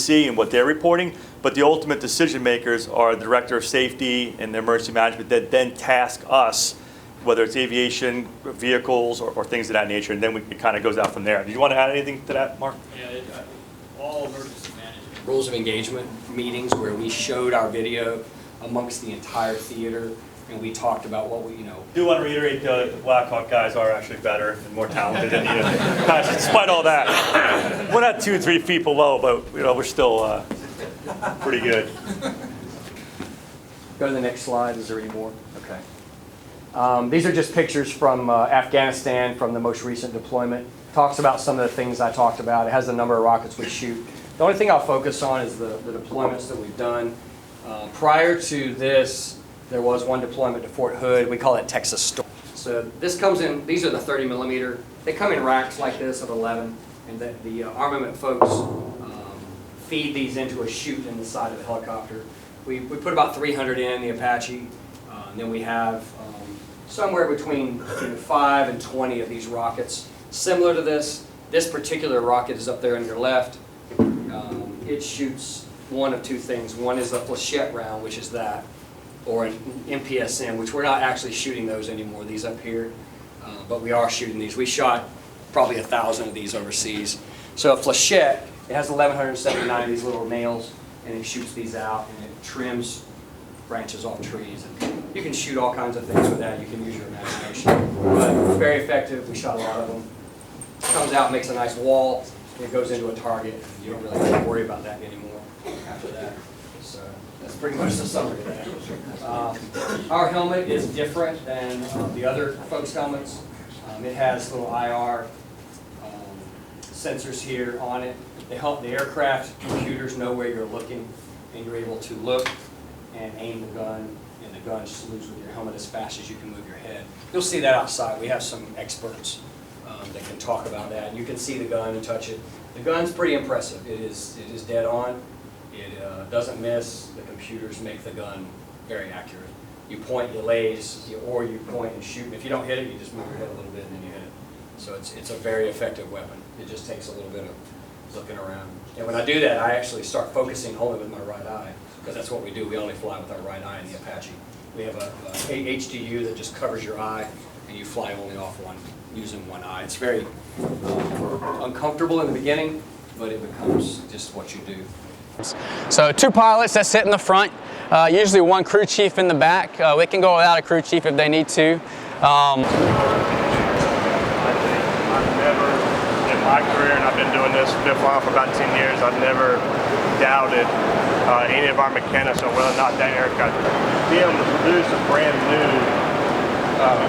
see and what they're reporting, but the ultimate decision makers are the Director of Safety and the Emergency Management that then task us, whether it's aviation, vehicles, or things of that nature, and then it kind of goes out from there. Do you want to add anything to that, Mark? Yeah, all emergency management rules of engagement meetings where we showed our video amongst the entire theater, and we talked about what we, I do want to reiterate the Blackhawk guys are actually better and more talented than you. Despite all that, we're not 2 or 3 feet below, but we're still pretty good. Go to the next slide. Is there any more? Okay. These are just pictures from Afghanistan from the most recent deployment. Talks about some of the things I talked about. It has the number of rockets we shoot. The only thing I'll focus on is the deployments that we've done. Prior to this, there was one deployment to Fort Hood. We call it Texas Storm. So this comes in, these are the 30 millimeter. They come in racks like this of 11, and the armament folks feed these into a chute in the side of the helicopter. We put about 300 in the Apache, and then we have somewhere between 5 and 20 of these rockets. Similar to this particular rocket is up there on your left. It shoots one of 2 things. One is a flechette round, which is that, or an MPSM, which we're not actually shooting those anymore, these up here, but we are shooting these. We shot probably 1,000 of these overseas. So a flechette, it has 1,179 of these little nails, and it shoots these out, and it trims branches off trees. And you can shoot all kinds of things with that. You can use your imagination. But very effective. We shot a lot of them. Comes out, makes a nice wall, and it goes into a target. You don't really have to worry about that anymore after that. So that's pretty much the summary of that. Our helmet is different than the other folks' helmets. It has little IR sensors here on it. They help the aircraft computers know where you're looking, and you're able to look and aim the gun, and the gun salutes with your helmet as fast as you can move your head. You'll see that outside. We have some experts that can talk about that. You can see the gun and touch it. The gun's pretty impressive. It is dead on. It doesn't miss. The computers make the gun very accurate. You point, you laze, or you point and shoot. If you don't hit it, you just move your head a little bit and then you hit it. So it's a very effective weapon. It just takes a little bit of looking around. And when I do that, I actually start focusing only with my right eye, because that's what we do. We only fly with our right eye in the Apache. We have a HDU that just covers your eye, and you fly only off using one eye. It's very uncomfortable in the beginning, but it becomes just what you do. So 2 pilots that sit in the front, usually 1 crew chief in the back. We can go without a crew chief if they need to. I've never, in my career, and I've been doing this, been flying for about 10 years, I've never doubted any of our mechanics on whether or not that aircraft be able to produce a brand new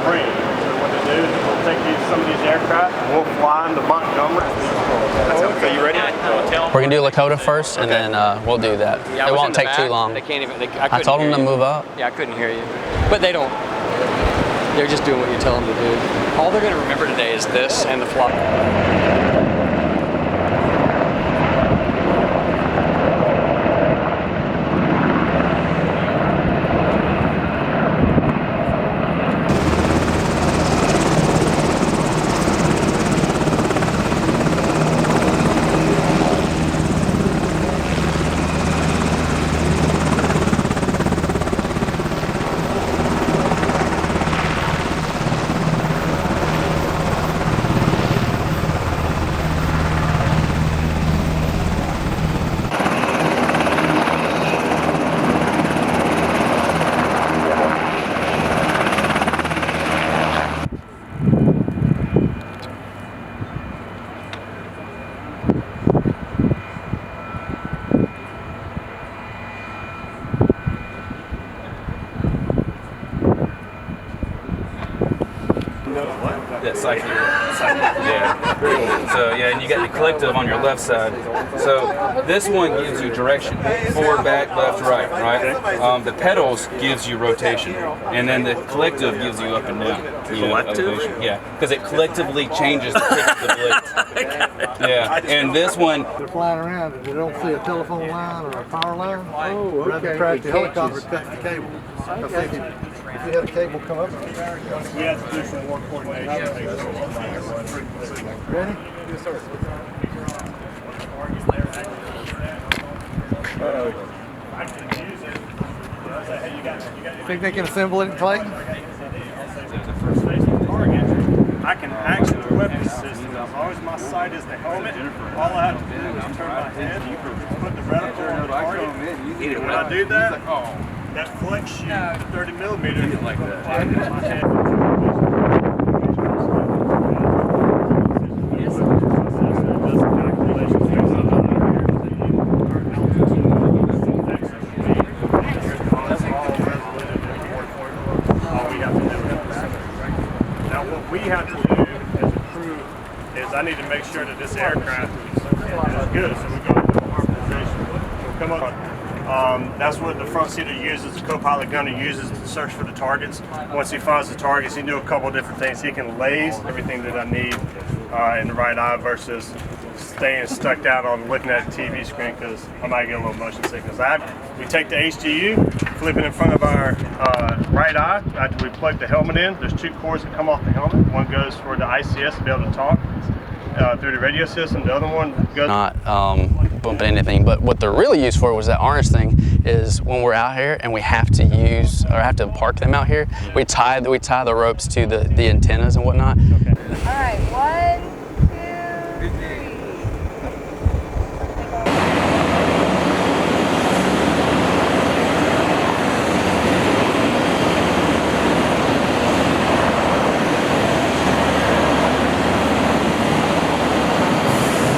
frame. So what to do is we'll take some of these aircraft and we'll fly them to Montgomery. Okay, you ready? We're going to do Lakota first, and then we'll do that. Yeah, it won't take too long. They can't even, I told them to move up. Yeah, I couldn't hear you. But they don't. They're just doing what you tell them to do. All they're going to remember today is this and the flop. Yeah. So yeah, and you got the collective on your left side. So this one gives you direction: forward, back, left, right. Right. The pedals gives you rotation, and then the collective gives you up and down. Collective? Yeah, because it collectively changes the pitch of the blade. Yeah, and this one. They're flying around and they don't see a telephone line or a power line. Oh, okay. Rather crash the helicopter, cut the cable. Okay. If you had a cable come up. We have to do some more coordination. Ready? Yes, sir. I can use it. I say, hey, you got Think they can assemble it in Clayton? first facing target. I can actually weapon system as long as my sight is the helmet. All I have to do is turn my head, put the reticle on the target. And when I do that, that flex shoot 30 millimeters like that. My head. What we have to do as a crew is I need to make sure that this aircraft is good. So we go into harmonization. We'll come up. That's what the front seater uses, the co-pilot gunner uses to search for the targets. Once he finds the targets, he can do a couple of different things. He can laze everything that I need in the right eye versus staying stuck out on looking at the TV screen because I might get a little motion sickness. We take the HGU, flip it in front of our right eye after we plug the helmet in. There's two cords that come off the helmet. One goes for the ICS to be able to talk through the radio system. The other one goes... Not bumping anything, but what they're really used for was that orange thing is when we're out here and we have to use, or have to park them out here, we tie the ropes to the antennas and whatnot. Okay. All right, 1, 2, 3.